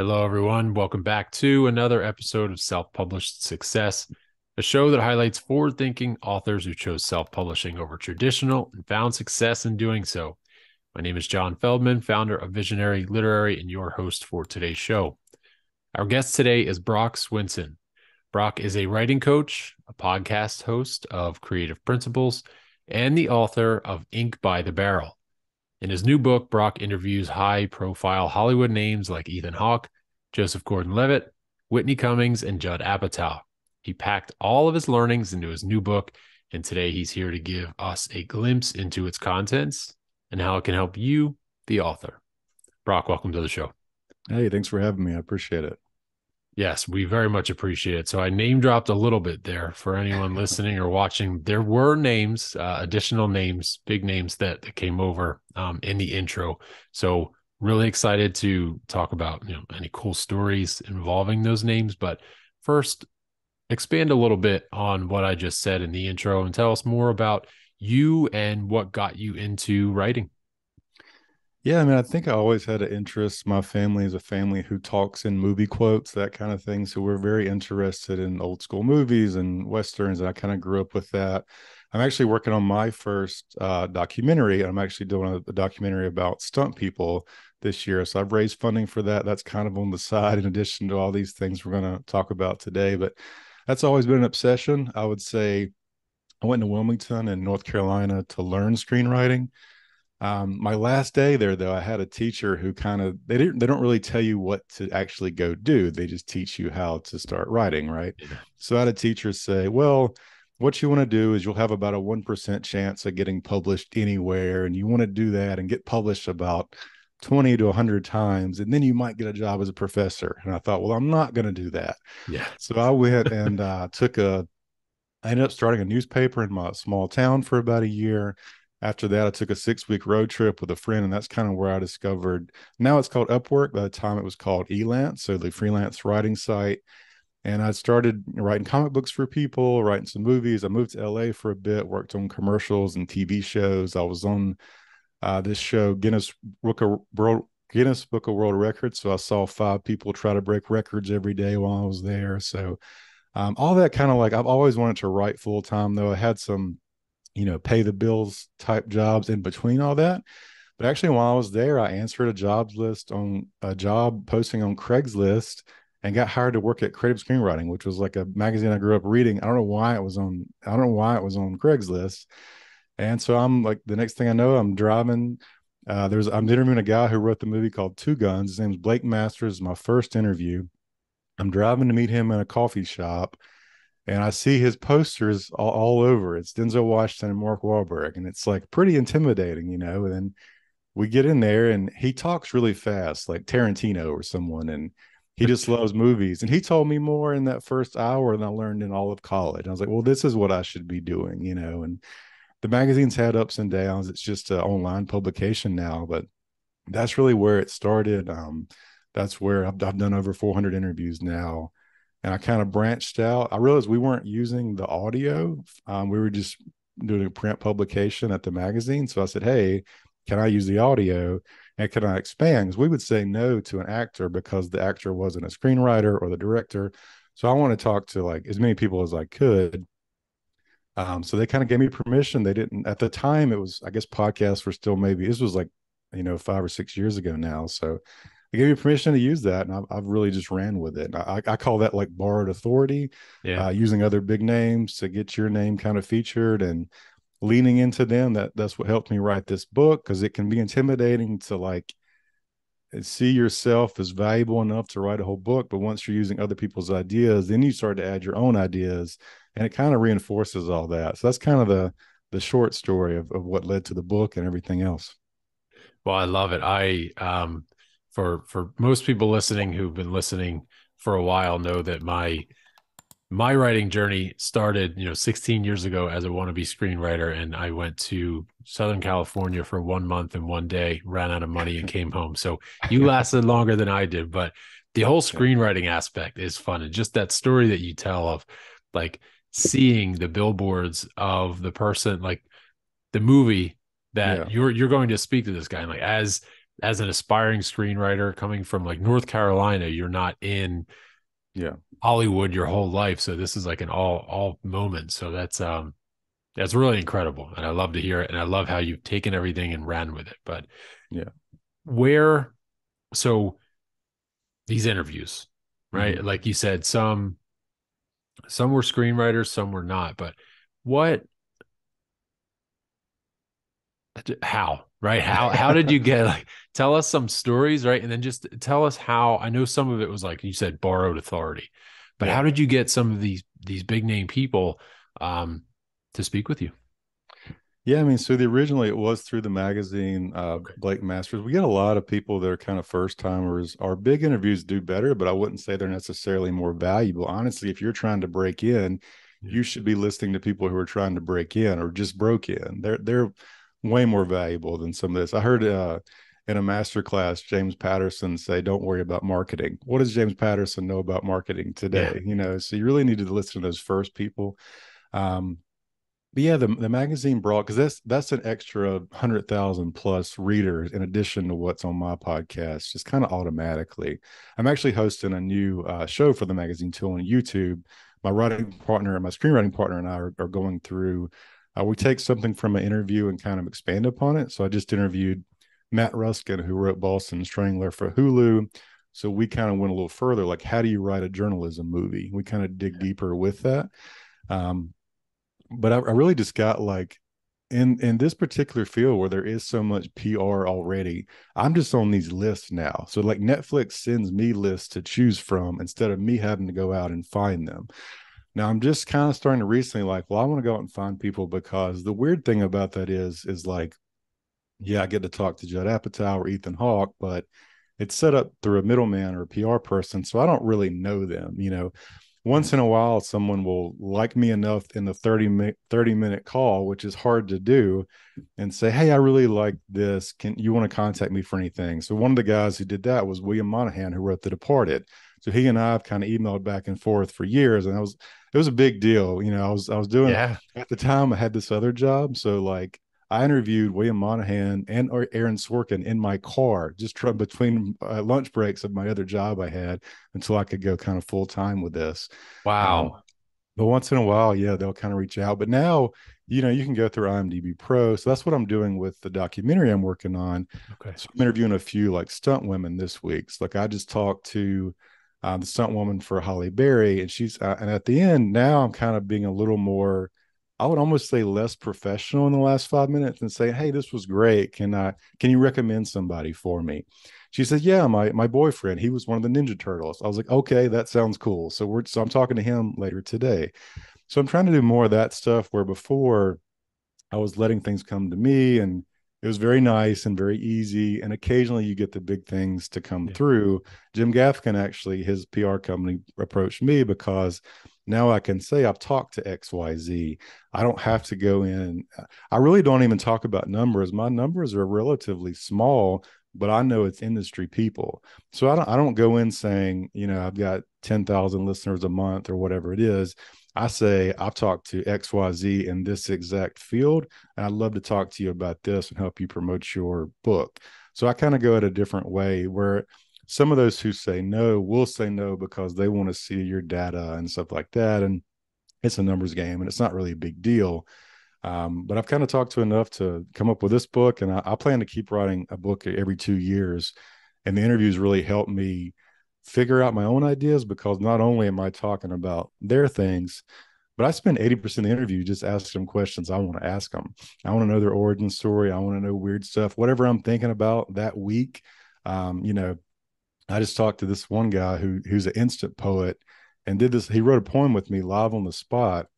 Hello, everyone. Welcome back to another episode of Self-Published Success, a show that highlights forward-thinking authors who chose self-publishing over traditional and found success in doing so. My name is John Feldman, founder of Visionary Literary and your host for today's show. Our guest today is Brock Swinson. Brock is a writing coach, a podcast host of Creative Principles, and the author of Ink by the Barrel. In his new book, Brock interviews high-profile Hollywood names like Ethan Hawke, Joseph Gordon-Levitt, Whitney Cummings, and Judd Apatow. He packed all of his learnings into his new book, and today he's here to give us a glimpse into its contents and how it can help you, the author. Brock, welcome to the show. Hey, thanks for having me. I appreciate it. Yes, we very much appreciate it. So I name dropped a little bit there for anyone listening or watching. There were names, additional names, big names that came over in the intro. So really excited to talk about any cool stories involving those names. But first, expand a little bit on what I just said in the intro and tell us more about you and what got you into writing. Yeah, I think I always had an interest. My family is a family who talks in movie quotes, that kind of thing. So we're very interested in old school movies and Westerns. And I kind of grew up with that. I'm actually working on my first documentary. I'm actually doing a documentary about stunt people this year. So I've raised funding for that. That's kind of on the side, in addition to all these things we're going to talk about today. But that's always been an obsession. I would say I went to Wilmington in North Carolina to learn screenwriting. My last day there, though, I had a teacher who they don't really tell you what to actually go do. They just teach you how to start writing, right? Yeah. So I had a teacher say, well, what you want to do is you'll have about a 1% chance of getting published anywhere. And you want to do that and get published about 20 to 100 times. And then you might get a job as a professor. And I thought, well, I'm not going to do that. Yeah. So I went and I ended up starting a newspaper in my small town for about a year. After that, I took a 6-week road trip with a friend, and that's kind of where I discovered. Now it's called Upwork. By the time it was called Elance, so the freelance writing site. And I started writing comic books for people, writing some movies. I moved to LA for a bit, worked on commercials and TV shows. I was on this show, Guinness Book of World Records. So I saw 5 people try to break records every day while I was there. So all that kind of I've always wanted to write full time, though. I had some pay the bills type jobs in between all that. But actually, while I was there, I answered a job posting on Craigslist and got hired to work at Creative Screenwriting, which was like a magazine I grew up reading. I don't know why it was on Craigslist. And so I'm like, the next thing I know, I'm driving. I'm interviewing a guy who wrote the movie called Two Guns. His name's Blake Masters. My first interview. I'm driving to meet him in a coffee shop. And I see his posters all over. It's Denzel Washington and Mark Wahlberg. And it's like pretty intimidating, And then we get in there and he talks really fast, like Tarantino or someone. And he just loves movies. And he told me more in that first hour than I learned in all of college. And I was like, well, this is what I should be doing, And the magazine's had ups and downs. It's just an online publication now, but that's really where it started. That's where I've done over 400 interviews now. And I kind of branched out. I realized we weren't using the audio. We were just doing a print publication at the magazine. So I said, hey, can I use the audio? And can I expand? Because we would say no to an actor because the actor wasn't a screenwriter or the director. So I want to talk to as many people as I could. So they kind of gave me permission. They didn't, at the time, it was, I guess podcasts were still this was 5 or 6 years ago now. So they gave me permission to use that, and I've really just ran with it. I call that borrowed authority, using other big names to get your name kind of featured and leaning into them. That's what helped me write this book, because it can be intimidating to see yourself as valuable enough to write a whole book. But once you're using other people's ideas, then you start to add your own ideas, and it kind of reinforces all that. So that's kind of the short story of what led to the book and everything else. Well, I love it. For most people listening who've been listening for a while know that my writing journey started 16 years ago as a wannabe screenwriter, and I went to Southern California for 1 month and 1 day, ran out of money, and came home. So you lasted longer than I did, but the whole screenwriting aspect is fun. And just that story that you tell of seeing the billboards of the person, the movie that you're going to speak to this guy, and as as an aspiring screenwriter coming from like North Carolina, you're not in Yeah. Hollywood your whole life. So this is like an all moment. So that's really incredible. And I love to hear it. And I love how you've taken everything and ran with it. But Yeah. where, so these interviews, right? Hmm. Like you said, some were screenwriters, some were not. But what, how, right? How did you get, like, tell us some stories, right? And then just tell us how. I know some of it was like you said, borrowed authority, but Yeah. how did you get some of these big name people um to speak with you? Yeah, I mean, so the originally it was through the magazine, Okay. Blake Masters. We get a lot of people that are kind of first timers. Our big interviews do better, but I wouldn't say they're necessarily more valuable. Honestly, if you're trying to break in, Yeah. you should be listening to people who are trying to break in or just broke in. They're way more valuable than some of this. I heard in a master class James Patterson say, "Don't worry about marketing." What does James Patterson know about marketing Yeah. today? You know, so you really need to listen to those first people. Um, but yeah, the magazine brought, because that's an extra 100,000 plus readers in addition to what's on my podcast, just kind of automatically. I'm actually hosting a new show for the magazine too on YouTube. My writing partner and my screenwriting partner and I are going through. We take something from an interview and kind of expand upon it. So I just interviewed Matt Ruskin, who wrote Boston Strangler for Hulu. So we kind of went a little further, like how do you write a journalism movie? We kind of dig deeper with that. Um, but I really just got like in this particular field where there is so much PR already, I'm just on these lists now. So like Netflix sends me lists to choose from instead of me having to go out and find them. Now I'm just kind of starting to recently like, well, I want to go out and find people because the weird thing about that is like, yeah, I get to talk to Judd Apatow or Ethan Hawke, but it's set up through a middleman or a PR person. So I don't really know them. You know, once in a while, someone will like me enough in the 30-minute call, which is hard to do, and say, "Hey, I really like this. Can you want to contact me for anything?" So one of the guys who did that was William Monahan, who wrote The Departed. So he and I have kind of emailed back and forth for years, and it was a big deal. You know, I was doing Yeah. at the time I had this other job, so like I interviewed William Monahan and Aaron Sorkin in my car, just between lunch breaks of my other job I had until I could go kind of full time with this. Um, Wow. but once in a while, yeah, they'll kind of reach out. But now, you know, you can go through IMDb Pro. So that's what I'm doing with the documentary I'm working on. Okay. So I'm interviewing a few like stunt women this week. So like I just talked to the stunt woman for Holly Berry, and and at the end now I'm kind of being a little more, I would almost say less professional in the last 5 minutes and say, "Hey, this was great. Can you recommend somebody for me?" She said, "Yeah, my boyfriend, he was one of the Ninja Turtles." I was like, "Okay, that sounds cool." So I'm talking to him later today. So I'm trying to do more of that stuff where before I was letting things come to me and it was very nice and very easy. And occasionally you get the big things to come Yeah. through. Jim Gaffigan, actually, his PR company approached me because now I can say I've talked to XYZ. I don't have to go in. I really don't even talk about numbers. My numbers are relatively small, but I know it's industry people. So I don't go in saying, you know, I've got 10,000 listeners a month or whatever it is. I say I've talked to XYZ in this exact field, and I'd love to talk to you about this and help you promote your book. So I kind of go at a different way where some of those who say no will say no because they want to see your data and stuff like that. And it's a numbers game and it's not really a big deal. But I've kind of talked to enough to come up with this book, and I plan to keep writing a book every 2 years. And the interviews really help me figure out my own ideas because not only am I talking about their things, but I spend 80% of the interview just asking them questions I want to ask them. I want to know their origin story. I want to know weird stuff, whatever I'm thinking about that week. You know, I just talked to this one guy who's an instant poet and did this. He wrote a poem with me live on the spot.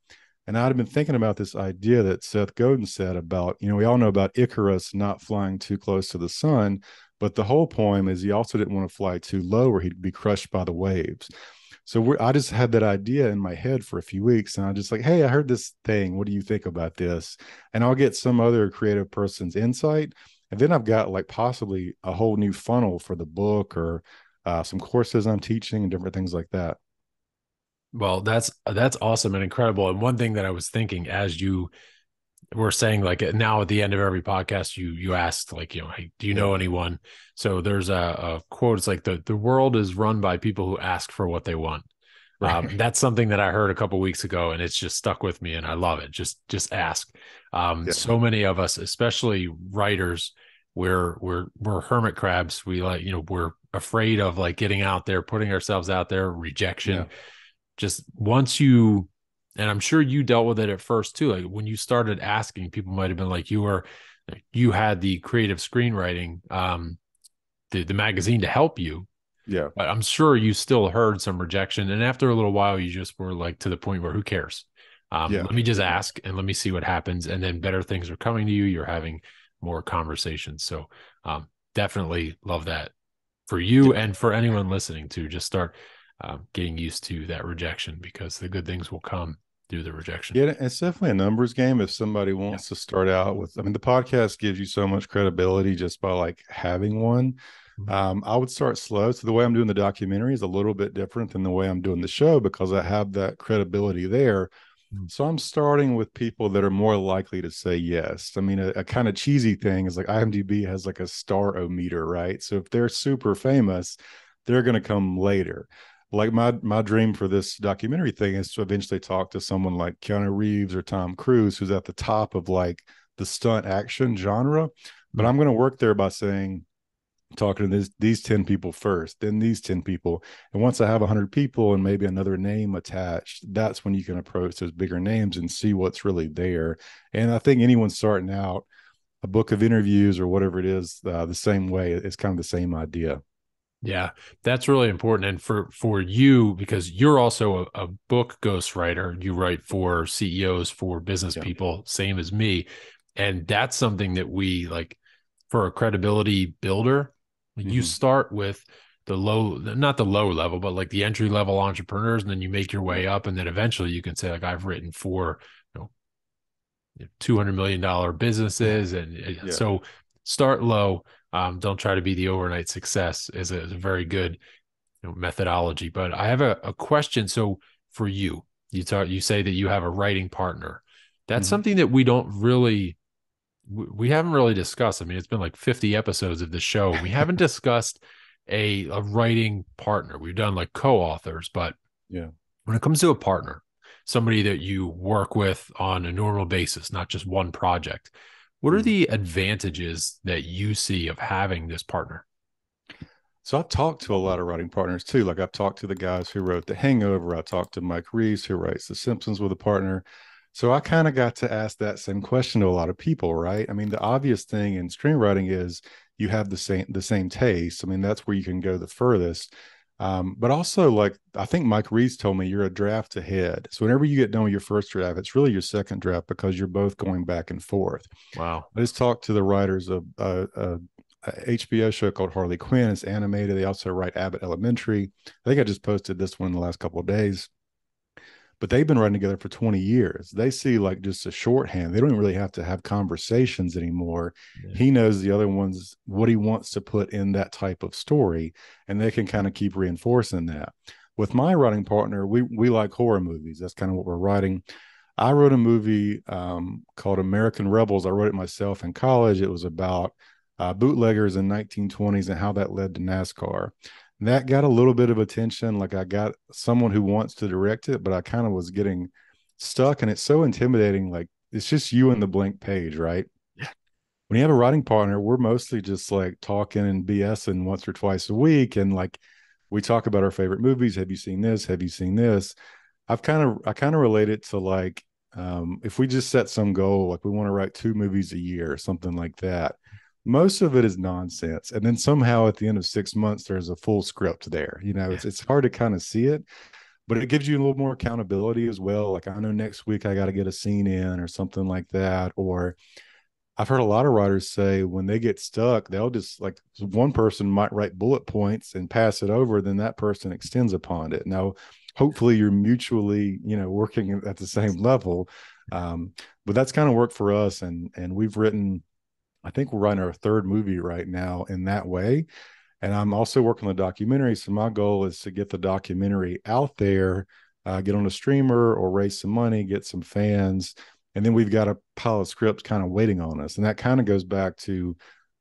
And I'd been thinking about this idea that Seth Godin said about, you know, we all know about Icarus not flying too close to the sun, but the whole poem is he also didn't want to fly too low or he'd be crushed by the waves. So I just had that idea in my head for a few weeks, and I just like, hey, I heard this thing. What do you think about this? And I'll get some other creative person's insight, and then I've got like possibly a whole new funnel for the book or some courses I'm teaching and different things like that. Well, that's awesome and incredible. And one thing that I was thinking as you we're saying like now at the end of every podcast, you asked like, hey, do you Yeah. know anyone? So there's a quote. It's like the world is run by people who ask for what they want. Right. That's something that I heard a couple weeks ago, and it's just stuck with me, and I love it. Just ask. Yeah. So many of us, especially writers, we're hermit crabs. We like, we're afraid of like getting out there, putting ourselves out there, Yeah. rejection. Just once you, and I'm sure you dealt with it at first too. Like when you started asking, people might have been like, you had the creative screenwriting, the magazine to help you, Yeah. but I'm sure you still heard some rejection. And after a little while, you just were like to the point where who cares? Yeah. Let me just Yeah. ask and let me see what happens. And then better things are coming to you. You're having more conversations. So definitely love that for you Yeah. and for anyone listening to just start getting used to that rejection because the good things will come through the rejection. Yeah, it's definitely a numbers game. If somebody Yeah. wants to start out with, I mean, the podcast gives you so much credibility just by like having one. I would start slow. So the way I'm doing the documentary is a little bit different than the way I'm doing the show because I have that credibility there. Mm-hmm. So I'm starting with people that are more likely to say yes. I mean, a kind of cheesy thing is like IMDb has like a star-o-meter, right? So if they're super famous, they're going to come later. Like my dream for this documentary thing is to eventually talk to someone like Keanu Reeves or Tom Cruise, who's at the top of like the stunt action genre. But I'm going to work there by saying, talking to these 10 people first, then these 10 people. And once I have 100 people and maybe another name attached, that's when you can approach those bigger names and see what's really there. And I think anyone starting out, a book of interviews or whatever it is, the same way, it's kind of the same idea. Yeah, that's really important. And for you, because you're also a book ghostwriter, you write for CEOs, for business Yeah. people, same as me. And that's something that we like for a credibility builder. You Mm-hmm. start with the low, not the low level, but like the entry level entrepreneurs, and then you make your Yeah. way up. And then eventually you can say, like, I've written for $200 million businesses. And Yeah. so start low. Don't try to be the overnight success is a very good methodology. But I have a question. So for you, you say that you have a writing partner. That's Mm-hmm. something that we haven't really discussed. I mean, it's been like 50 episodes of the show. We haven't discussed a writing partner. We've done like co-authors, but Yeah. when it comes to a partner, somebody that you work with on a normal basis, not just one project, what are Mm-hmm. the advantages that you see of having this partner? So I've talked to a lot of writing partners too. Like I've talked to the guys who wrote The Hangover. I talked to Mike Reeves, who writes The Simpsons with a partner. So I kind of got to ask that same question to a lot of people, right? I mean, the obvious thing in screenwriting is you have the same taste. I mean, that's where you can go the furthest. But also, like I think Mike Reeves told me, you're a draft ahead. So whenever you get done with your first draft, it's really your second draft because you're both going back and forth. Wow. I just talked to the writers of a HBO show called Harley Quinn. It's animated. They also write Abbott Elementary. I think I just posted this one in the last couple of days. But they've been writing together for 20 years. They see like just a shorthand. They don't even really have to have conversations anymore. Yeah. He knows the other ones what he wants to put in that type of story, and they can kind of keep reinforcing that. With my writing partner, we like horror movies. That's kind of what we're writing. I wrote a movie called American Rebels. I wrote it myself in college. It was about bootleggers in 1920s and how that led to NASCAR. That got a little bit of attention. Like I got someone who wants to direct it, but I kind of was getting stuck, and it's so intimidating. Like it's just you and the blank page, right? When you have a writing partner, we're mostly just like talking and BSing once or twice a week, and like we talk about our favorite movies. Have you seen this? Have you seen this? I kind of relate it to like if we just set some goal, like we want to write 2 movies a year or something like that. Most of it is nonsense, and then somehow at the end of 6 months, there's a full script there. You know, Yeah. it's hard to kind of see it, but it gives you a little more accountability as well. Like I know next week I got to get a scene in or something like that. Or I've heard a lot of writers say when they get stuck, they'll just like one person might write bullet points and pass it over, then that person extends upon it. Now, hopefully, you're mutually, working at the same level. Um, but that's kind of worked for us, and we've written. I think we're writing our third movie right now in that way. And I'm also working on a documentary. So my goal is to get the documentary out there, get on a streamer or raise some money, get some fans, and then we've got a pile of scripts kind of waiting on us. And that kind of goes back to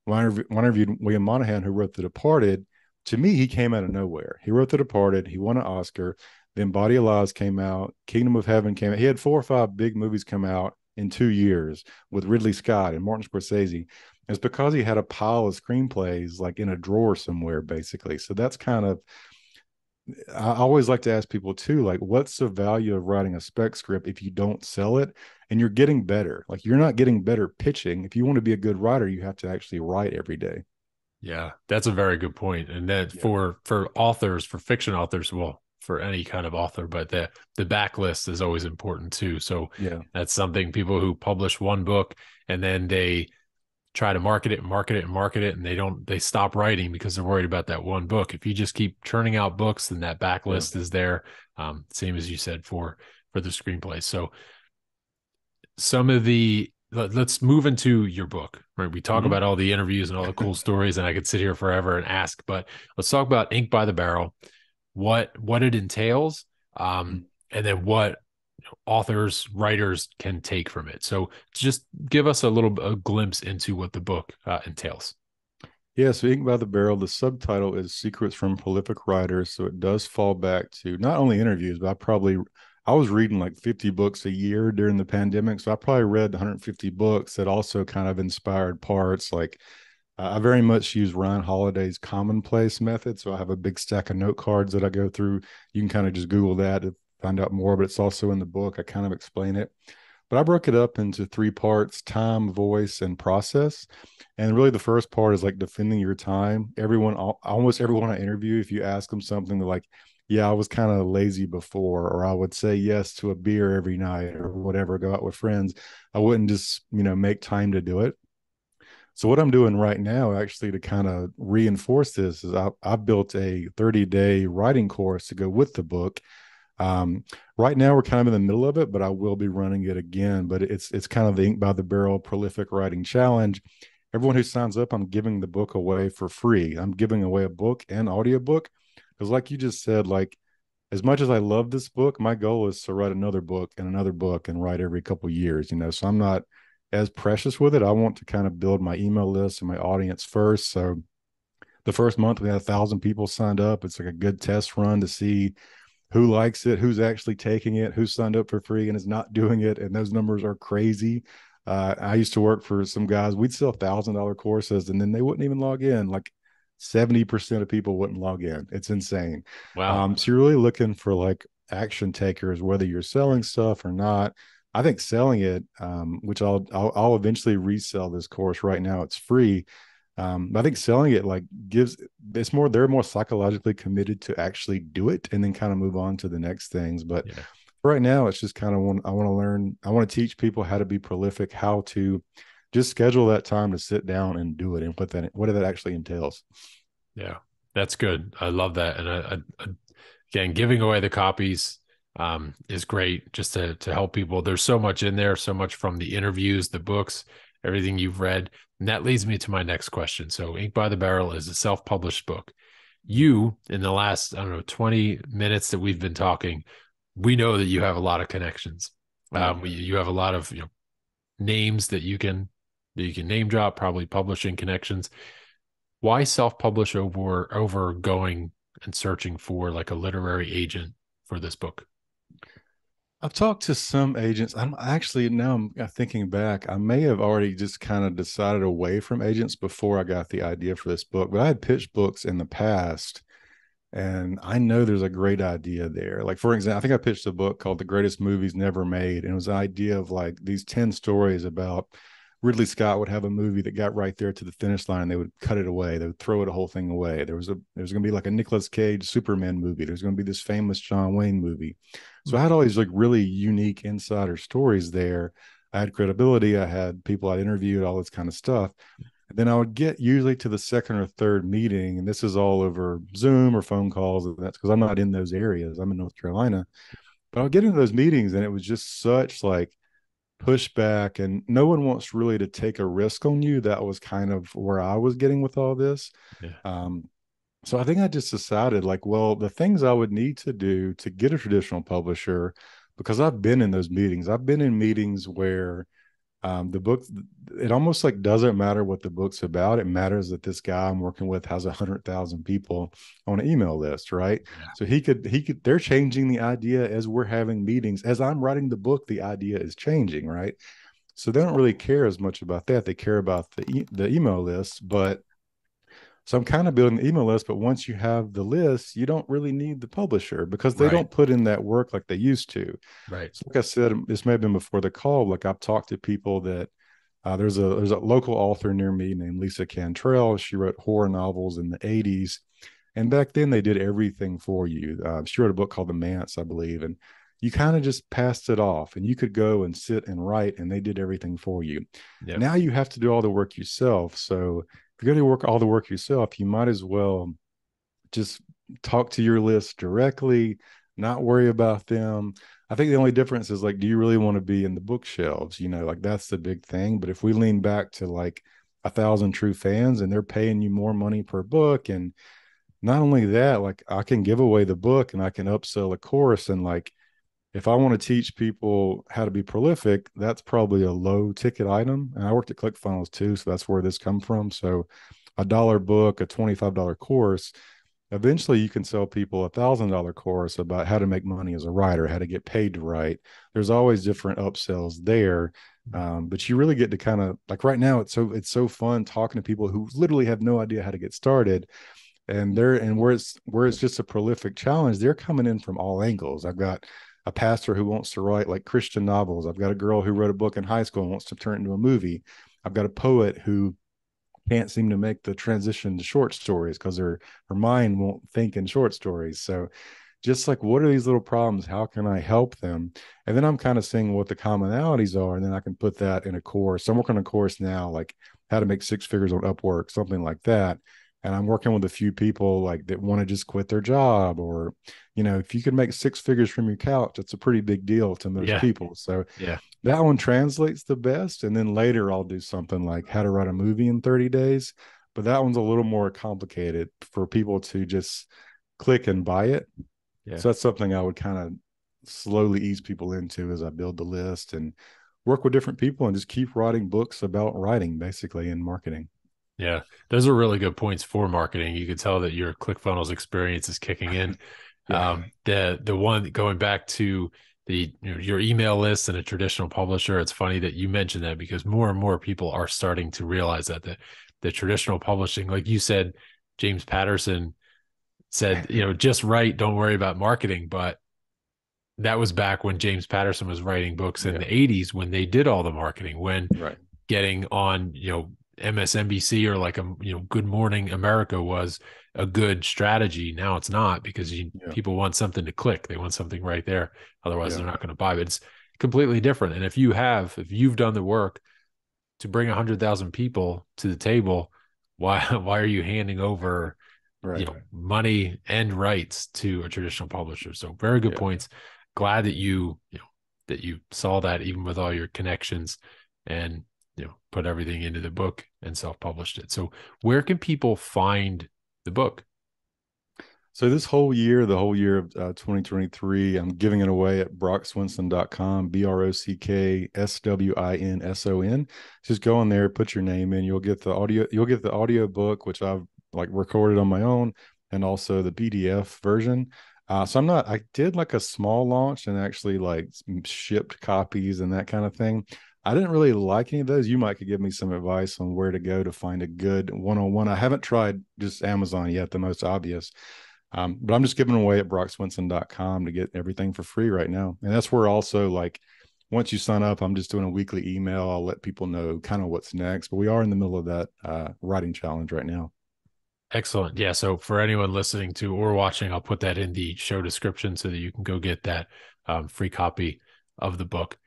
when I interviewed William Monahan, who wrote The Departed. To me, he came out of nowhere. He wrote The Departed, he won an Oscar, then Body of Lies came out, Kingdom of Heaven came out. He had 4 or 5 big movies come out in 2 years with Ridley Scott and Martin Scorsese. It's because he had a pile of screenplays like in a drawer somewhere, basically. So that's kind of, I always like to ask people too, like, what's the value of writing a spec script if you don't sell it and you're getting better? Like, you're not getting better pitching. If you want to be a good writer, you have to actually write every day. Yeah, that's a very good point. And that Yeah. for authors, for fiction authors, well, for any kind of author, but the backlist is always important too. So Yeah. that's something people who publish one book and then they try to market it and market it and market it, and they stop writing because they're worried about that one book. If you just keep churning out books, then that Yeah. backlist is there. Same as you said for the screenplay. So some of the let's move into your book, right? We talk Mm-hmm. about all the interviews and all the cool stories, and I could sit here forever and ask, but let's talk about Ink by the Barrel, what it entails, and then what authors, writers can take from it. So just give us a glimpse into what the book entails. Yeah, so Ink by the Barrel, the subtitle is Secrets from Prolific Writers. So it does fall back to not only interviews, but I was reading like 50 books a year during the pandemic. So I probably read 150 books that also kind of inspired parts. Like I very much use Ryan Holiday's commonplace method. So I have a big stack of note cards that I go through. You can kind of just Google that to find out more, but it's also in the book. I kind of explain it. But I broke it up into 3 parts: time, voice, and process. And really, the first part is like defending your time. Almost everyone I interview, if you ask them something, they're like, yeah, I was kind of lazy before, or I would say yes to a beer every night or whatever, go out with friends. I wouldn't just, make time to do it. So what I'm doing right now, actually, to kind of reinforce this, is I've built a 30-day writing course to go with the book. um, right now we're kind of in the middle of it, but I will be running it again. But it's kind of the Ink by the Barrel Prolific Writing Challenge. Everyone who signs up, I'm giving the book away for free. I'm giving away a book and audiobook because, like you just said, like as much as I love this book, my goal is to write another book and another book and write every couple of years. So I'm not as precious with it. I want to kind of build my email list and my audience first. So the first month we had 1,000 people signed up. It's like a good test run to see who likes it, who's actually taking it, who signed up for free and is not doing it. And those numbers are crazy. I used to work for some guys. We'd sell $1,000 courses and then they wouldn't even log in. Like 70% of people wouldn't log in. It's insane. Wow. So you're really looking for like action takers, whether you're selling stuff or not. I think selling it, which I'll eventually resell this course. Right now it's free. I think selling it like gives it's more, they're more psychologically committed to actually do it and then kind of move on to the next things. But Yeah. right now it's just kind of I want to learn, I want to teach people how to be prolific, how to just schedule that time to sit down and do it, and what that actually entails. Yeah. That's good. I love that. And again, giving away the copies is great just to help people. There's so much in there, so much from the interviews, the books, everything you've read. And that leads me to my next question. So, Ink by the Barrel is a self published book. You, in the last, I don't know, 20 minutes that we've been talking, we know that you have a lot of connections. Yeah. You have a lot of names that you can name drop, probably publishing connections. Why self publish over going and searching for like a literary agent for this book? I've talked to some agents. I'm actually, now I'm thinking back, I may have already just kind of decided away from agents before I got the idea for this book, but I had pitched books in the past and I know there's a great idea there. Like, for example, I think I pitched a book called The Greatest Movies Never Made. And it was an idea of like these 10 stories about Ridley Scott would have a movie that got right there to the finish line. They would cut it away. They would throw it a whole thing away. There's going to be like a Nicolas Cage Superman movie. There's going to be this famous John Wayne movie. So I had all these like really unique insider stories there. I had credibility. I had people I interviewed, all this kind of stuff. And then I would get usually to the second or third meeting, and this is all over Zoom or phone calls. And that's because I'm not in those areas. I'm in North Carolina. But I would get into those meetings, and it was just such like pushback, and no one wants really to take a risk on you. That was kind of where I was getting with all this. Yeah. Um, so I think I just decided like, well, the things I would need to do to get a traditional publisher, because I've been in those meetings. I've been in meetings where the book, it almost like doesn't matter what the book's about. It matters that this guy I'm working with has 100,000 people on an email list, right? Yeah. So they're changing the idea as we're having meetings. As I'm writing the book, the idea is changing, right? So they don't really care as much about that. They care about the email list, but so I'm kind of building the email list, but once you have the list, you don't really need the publisher because they Right. don't put in that work like they used to. Right. So like I said, this may have been before the call. Like I've talked to people that there's a local author near me named Lisa Cantrell. She wrote horror novels in the 80s. And back then they did everything for you. She wrote a book called The Manse, I believe. And you kind of just passed it off and you could go and sit and write and they did everything for you. Yep. Now you have to do all the work yourself. So if you're going to work all the work yourself, you might as well just talk to your list directly, not worry about them. I think the only difference is like, do you really want to be in the bookshelves? Like that's the big thing. But if we lean back to like 1,000 true fans and they're paying you more money per book, and not only that, like I can give away the book and I can upsell a course. And like, if I want to teach people how to be prolific, that's probably a low ticket item. And I worked at ClickFunnels too. So that's where this come from. So $1 book, a $25 course, eventually you can sell people $1,000 course about how to make money as a writer, how to get paid to write. There's always different upsells there. But you really get to kind of like right now, it's so fun talking to people who literally have no idea how to get started. And where it's just a prolific challenge, they're coming in from all angles. I've got a pastor who wants to write like Christian novels. I've got a girl who wrote a book in high school and wants to turn it into a movie. I've got a poet who can't seem to make the transition to short stories because her mind won't think in short stories. So just like, what are these little problems? How can I help them? And then I'm kind of seeing what the commonalities are, and then I can put that in a course. So I'm working on a course now, like how to make 6 figures on Upwork, something like that. And I'm working with a few people like that want to just quit their job, or if you can make 6 figures from your couch, it's a pretty big deal to most Yeah. people. So Yeah. that one translates the best. And then later I'll do something like how to write a movie in 30 days. But that one's a little more complicated for people to just click and buy it. Yeah. So that's something I would kind of slowly ease people into as I build the list and work with different people and just keep writing books about writing, basically, in marketing. Yeah. Those are really good points for marketing. You can tell that your ClickFunnels experience is kicking in. Yeah. The one going back to your email list and a traditional publisher, it's funny that you mentioned that because more and more people are starting to realize that the traditional publishing, like you said, James Patterson said, just write, don't worry about marketing. But that was back when James Patterson was writing books in Yeah. the 80s when they did all the marketing, when Right. getting on, MSNBC or like Good Morning America was a good strategy. Now it's not, because Yeah. people want something to click. They want something right there. Otherwise, Yeah. they're not going to buy. But it's completely different. And if you've done the work to bring 100,000 people to the table, why are you handing over Right. money and rights to a traditional publisher? So very good Yeah. points. Glad that you saw that, even with all your connections, and put everything into the book and self-published it. So where can people find the book? So this whole year, the whole year of 2023, I'm giving it away at brockswinson.com, BrockSwinson. Just go in there, put your name in. You'll get the audio book, which I've like recorded on my own, and also the PDF version. I did like a small launch and actually like shipped copies and that kind of thing. I didn't really like any of those. You might could give me some advice on where to go to find a good one-on-one. I haven't tried just Amazon yet, the most obvious. But I'm just giving away at brockswinson.com to get everything for free right now. And that's where also, like, once you sign up, I'm just doing a weekly email. I'll let people know kind of what's next. But we are in the middle of that writing challenge right now. Excellent. Yeah. So for anyone listening to or watching, I'll put that in the show description so that you can go get that free copy of the book.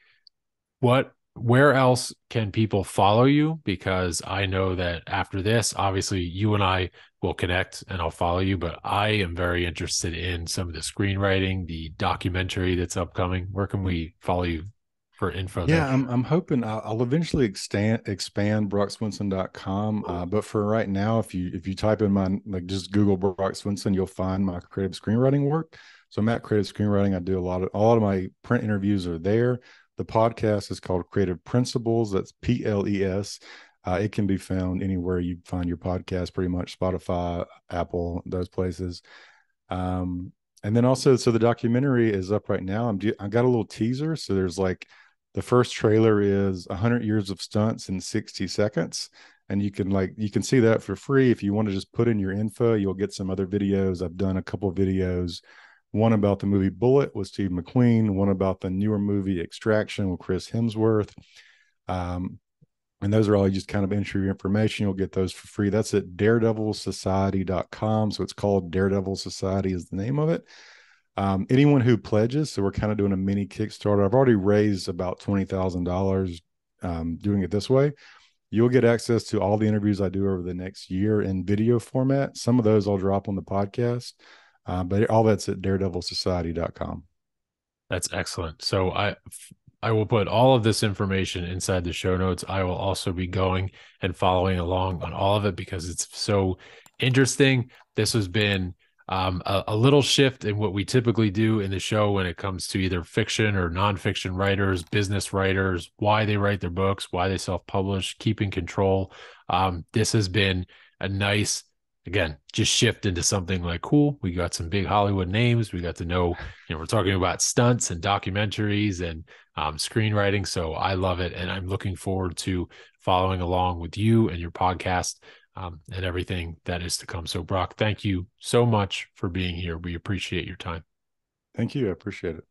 Where else can people follow you? Because I know that after this, obviously you and I will connect and I'll follow you, but I am very interested in some of the screenwriting, the documentary that's upcoming. Where can we follow you for info there? Yeah, I'm hoping I'll eventually expand brockswinson.com. But for right now, if you type in my, like, just Google Brock Swinson, you'll find my creative screenwriting work. So I'm at Creative Screenwriting. I do a lot of my print interviews are there. The podcast is called Creative Principles. That's PLES. It can be found anywhere you find your podcast, pretty much Spotify, Apple, those places. Um, and then also, so the documentary is up right now. I got a little teaser. So there's like the first trailer is 100 years of stunts in 60 seconds. And you can see that for free. If you want to just put in your info, you'll get some other videos. I've done a couple of videos, one about the movie Bullet with Steve McQueen, one about the newer movie Extraction with Chris Hemsworth. And those are all just kind of entry information. You'll get those for free. That's at daredevil.society.com. So it's called Daredevil Society is the name of it. Anyone who pledges, so we're kind of doing a mini Kickstarter. I've already raised about $20,000 doing it this way. You'll get access to all the interviews I do over the next year in video format. Some of those I'll drop on the podcast, but all that's at daredevilsociety.com. That's excellent. So I will put all of this information inside the show notes. I will also be going and following along on all of it because it's so interesting. This has been a little shift in what we typically do in the show when it comes to either fiction or nonfiction writers, business writers, why they write their books, why they self-publish, keeping control. This has been a nice, again, just shift into something like, cool, we got some big Hollywood names. We got to know, we're talking about stunts and documentaries and screenwriting. So I love it. And I'm looking forward to following along with you and your podcast and everything that is to come. So Brock, thank you so much for being here. We appreciate your time. Thank you. I appreciate it.